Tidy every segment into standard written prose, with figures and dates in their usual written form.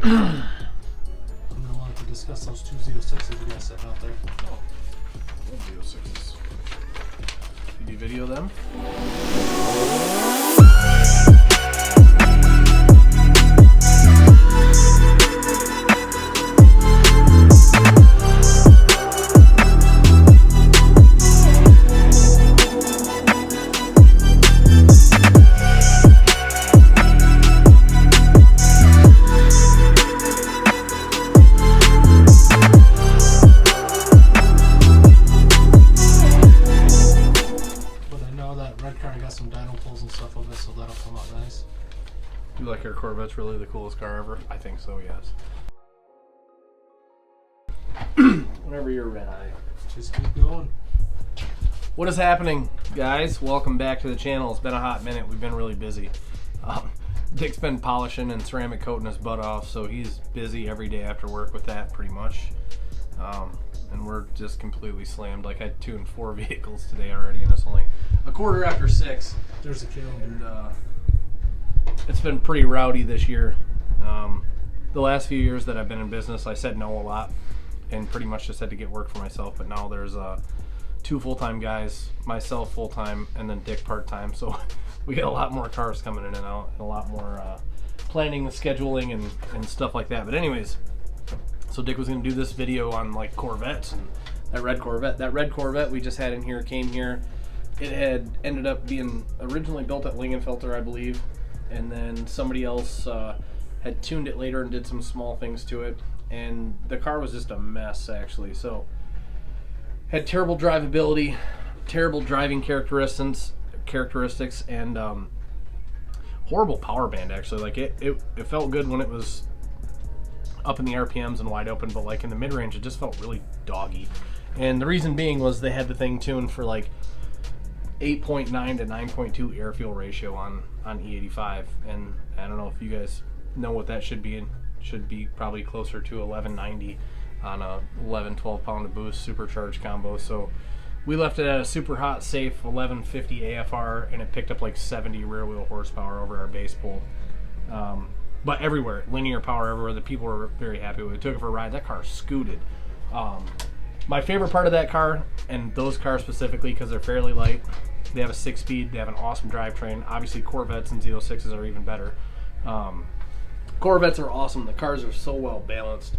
I'm gonna want to discuss those two Z06s we got sitting out there. Oh, those Z06s. Did you video them? You like our Corvette's really the coolest car ever? I think so, yes. Whenever you're red eye. Just keep going. What is happening, guys? Welcome back to the channel. It's been a hot minute. We've been really busy. Dick's been polishing and ceramic coating his butt off, so he's busy every day after work with that, pretty much. And we're just completely slammed. Like, I tuned 4 vehicles today already, and it's only a quarter after 6. There's a calendar. And it's been pretty rowdy this year. The last few years that I've been in business, I said no a lot and pretty much just had to get work for myself. But now there's 2 full-time guys, myself full-time, and then Dick part-time. So we got a lot more cars coming in and out, and a lot more planning and scheduling and stuff like that. But anyways, so Dick was going to do this video on like Corvettes and that red Corvette. That red Corvette we just had in here came here. It had ended up being originally built at Lingenfelter, I believe. And then somebody else had tuned it later and did some small things to it. And the car was just a mess, actually. So, had terrible drivability, terrible driving characteristics, and horrible power band, actually. Like, it felt good when it was up in the RPMs and wide open, but like in the mid-range, it just felt really doggy. And the reason being was they had the thing tuned for like 8.9 to 9.2 air-fuel ratio on E85, and I don't know if you guys know what that should be. It should be probably closer to 1190 on a 12 pound of boost supercharged combo. So we left it at a super hot, safe 1150 AFR, and it picked up like 70 rear wheel horsepower over our base pull. But everywhere, linear power everywhere. The people were very happy with it. Took it for a ride. That car scooted. My favorite part of that car, and those cars specifically because they're fairly light, they have a 6-speed, they have an awesome drivetrain. Obviously Corvettes and Z06s are even better. Corvettes are awesome. The cars are so well balanced.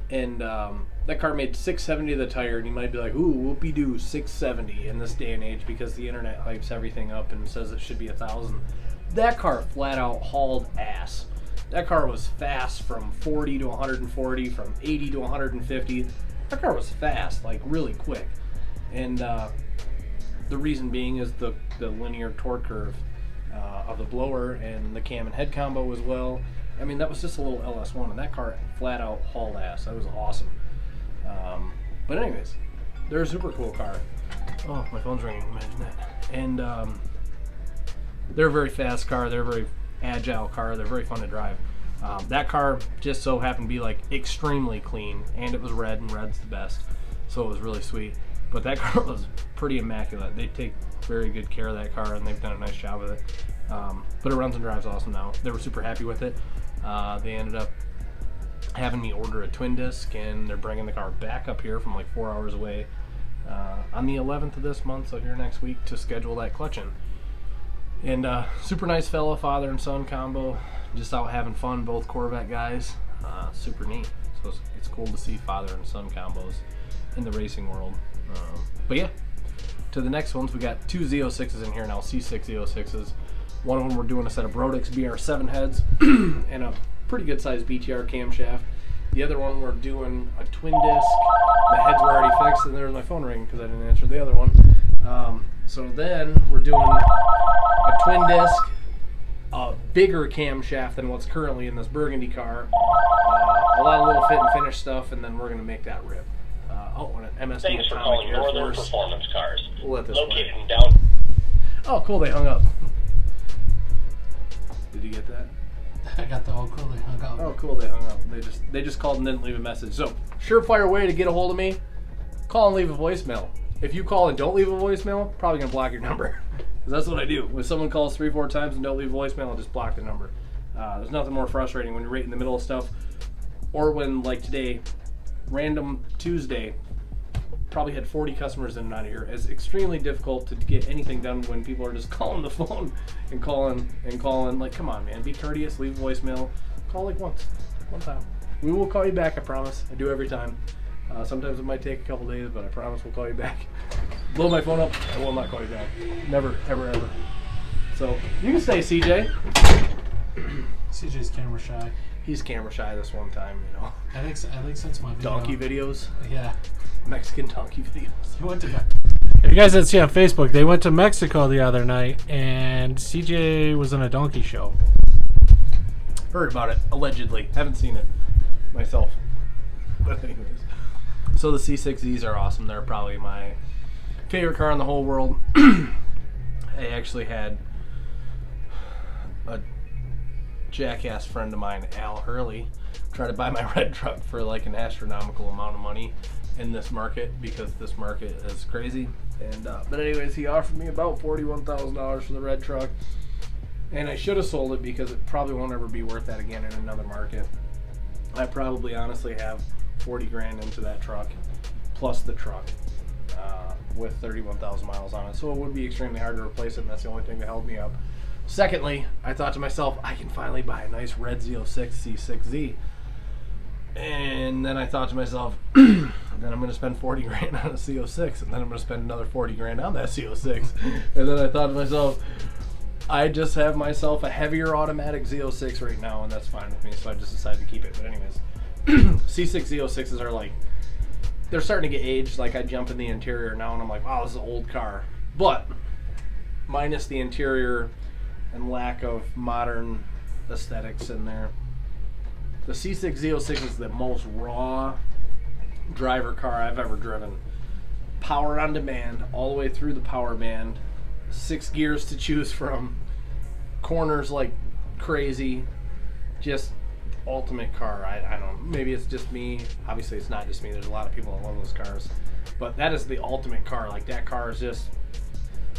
And that car made 670 to the tire, and you might be like, ooh, whoopie-doo, 670 in this day and age because the internet hypes everything up and says it should be 1,000. That car flat out hauled ass. That car was fast from 40 to 140, from 80 to 150. That car was fast, like really quick. And the reason being is the linear torque curve of the blower and the cam and head combo as well. I mean, that was just a little LS1, and that car flat out hauled ass. That was awesome. But anyways, they're a super cool car. Oh, my phone's ringing. Imagine that. And they're a very fast car. They're a very agile car. They're very fun to drive. That car just so happened to be like extremely clean, and it was red, and red's the best, so it was really sweet. But that car was pretty immaculate. They take very good care of that car, and they've done a nice job with it. But it runs and drives awesome now. They were super happy with it. They ended up having me order a twin disc, and they're bringing the car back up here from like 4 hours away on the 11th of this month, so here next week, to schedule that clutch in. And super nice fella, father and son combo, just out having fun, both Corvette guys. Super neat. So it's cool to see father and son combos in the racing world. But yeah, to the next ones, we got 2 Z06s in here now, C6 Z06s. One of them we're doing a set of Brodix BR7 heads and a pretty good sized BTR camshaft. The other one we're doing a twin disc. The heads were already fixed, and there's my phone ringing because I didn't answer the other one. So then we're doing a twin disc, a bigger camshaft than what's currently in this Burgundy car, a lot of little fit and finish stuff, and then we're going to make that rip. And an MSD Thanks for Atomic calling Air Northern Force. Performance Cars. We'll let this Located play. in down. Oh, cool, they hung up. Did you get that? I got the cool, they hung out. Oh, cool, they hung up. They just called and didn't leave a message. So, surefire way to get a hold of me, call and leave a voicemail. If you call and don't leave a voicemail, probably going to block your number. Because that's what I do. When someone calls 3-4 times and don't leave a voicemail, I'll just block the number. There's nothing more frustrating when you're right in the middle of stuff. Or when, like today, random Tuesday, probably had 40 customers in and out of here. It's extremely difficult to get anything done when people are just calling the phone and calling. Like, come on, man, be courteous, leave a voicemail, call like one time. We will call you back, I promise. I do every time. Sometimes it might take a couple days, but I promise we'll call you back. Blow my phone up, I will not call you back. Never, ever, ever. So you can stay, CJ. CJ's camera shy. He's camera shy this one time, you know. I think since my video, Donkey videos. Yeah. Mexican donkey videos. He went to. If you guys didn't see on Facebook, they went to Mexico the other night, and CJ was in a donkey show. Heard about it, allegedly. Haven't seen it myself. But anyways. So the C6Zs are awesome. They're probably my favorite car in the whole world. I actually had a jackass friend of mine, Al Hurley, try to buy my red truck for like an astronomical amount of money in this market, because this market is crazy. And but anyways, he offered me about $41,000 for the red truck, and I should have sold it because it probably won't ever be worth that again in another market. I probably honestly have 40 grand into that truck plus the truck with 31,000 miles on it, so it would be extremely hard to replace it, and that's the only thing that held me up. Secondly, I thought to myself, I can finally buy a nice red Z06 C6Z. And then I thought to myself, then I'm going to spend 40 grand on a C06, and then I'm going to spend another 40 grand on that C06. And then I thought to myself, I just have myself a heavier automatic Z06 right now, and that's fine with me, so I just decided to keep it. But anyways, C6 Z06s are like, they're starting to get aged. Like, I jump in the interior now, and I'm like, wow, this is an old car. But minus the interior and lack of modern aesthetics in there, the C6 Z06 is the most raw driver car I've ever driven. Power on demand, all the way through the power band. 6 gears to choose from. Corners like crazy. Just ultimate car. I don't know. Maybe it's just me. Obviously, it's not just me. There's a lot of people that love those cars. But that is the ultimate car. Like, that car is just...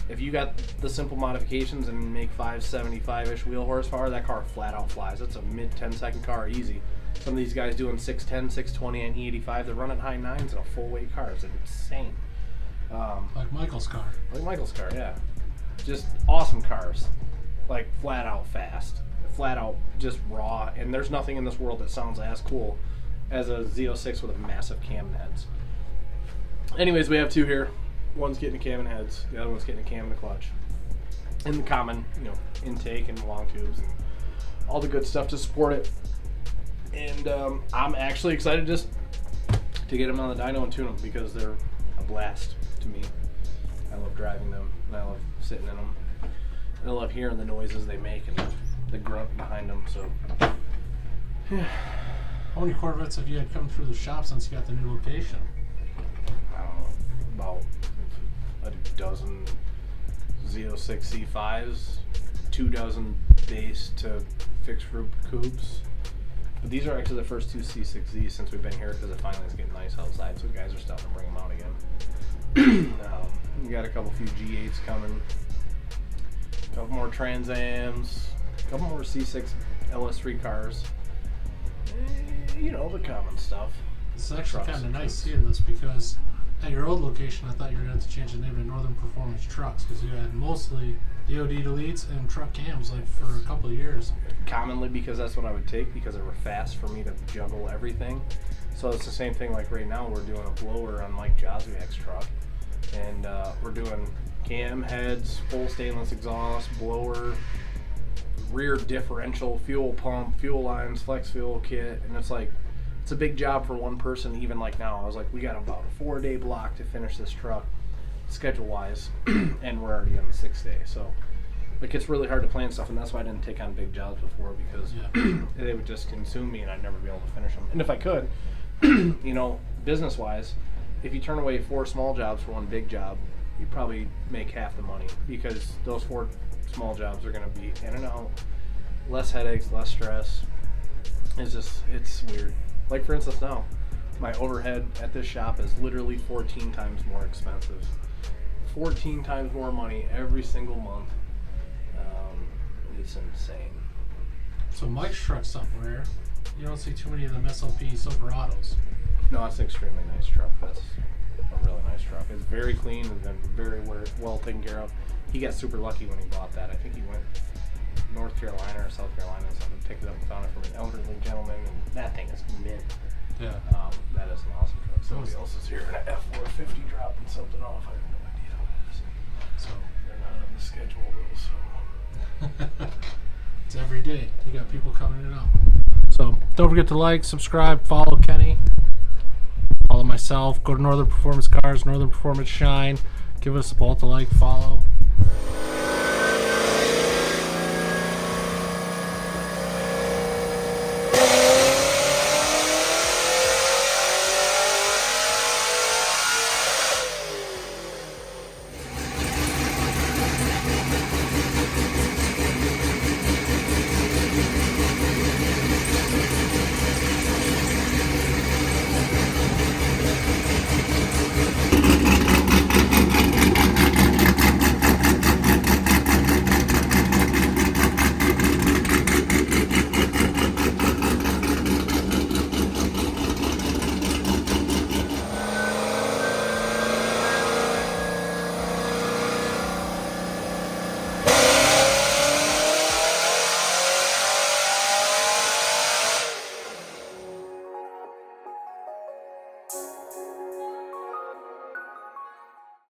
If you got the simple modifications and make 575-ish wheel horsepower, that car flat out flies. It's a mid 10-second car, easy. Some of these guys doing 610, 620, and E85, they're running high nines in a full weight car. It's insane. Like Michael's car. Like Michael's car, yeah. Just awesome cars. Like, flat out fast. Flat out just raw. And there's nothing in this world that sounds as cool as a Z06 with a massive cam and heads. Anyways, we have two here. One's getting a cam and heads, the other one's getting a cam and a clutch. And the common, intake and long tubes and all the good stuff to support it. And I'm actually excited just to get them on the dyno and tune them, because they're a blast to me. I love driving them, and I love sitting in them. And I love hearing the noises they make and the grunt behind them. So, yeah. How many Corvettes have you had come through the shop since you got the new location? I don't know, about a dozen Z06 C5s, 2 dozen base to fixed root coupes. But these are actually the first 2 C6Zs since we've been here, because it finally is getting nice outside, so guys are starting to bring them out again. We got a few G8s coming, a couple more Trans Ams, a couple more C6 LS3 cars. The common stuff. It's actually kind of nice seeing this, because at your old location, I thought you were going to have to change the name to Northern Performance Trucks, because you had mostly DOD deletes and truck cams like for a couple of years. Commonly because that's what I would take, because they were fast for me to juggle everything. So it's the same thing like right now. We're doing a blower on Mike Joswiak's truck, and we're doing cam, heads, full stainless exhaust, blower, rear differential, fuel pump, fuel lines, flex fuel kit, and it's a big job for one person. Even like now, I was like, we got about a 4-day block to finish this truck, schedule wise, and we're already on the 6th day. So it's really hard to plan stuff, and that's why I didn't take on big jobs before, because they would just consume me and I'd never be able to finish them. And if I could, business wise, if you turn away 4 small jobs for one big job, you probably make half the money, because those 4 small jobs are going to be in and out, less headaches, less stress. It's weird. Like, for instance, now my overhead at this shop is literally 14 times more expensive. 14 times more money every single month. It's insane. So Mike's truck's something rare. you don't see too many of them SLP Silverados. No, it's an extremely nice truck. That's a really nice truck. It's very clean and been very well taken care of. He got super lucky when he bought that. I think he went North Carolina or South Carolina or something, picked it up and found it from an elderly gentleman, and that thing is mint. Yeah. That is an awesome truck. Somebody else is here in an F450 dropping something off. I have no idea what it is. So They're not on the schedule though, so. it's every day. You got people coming in and out. So don't forget to like, subscribe, follow Kenny, follow myself. Go to Northern Performance Cars, Northern Performance Shine. Give us both a like, follow.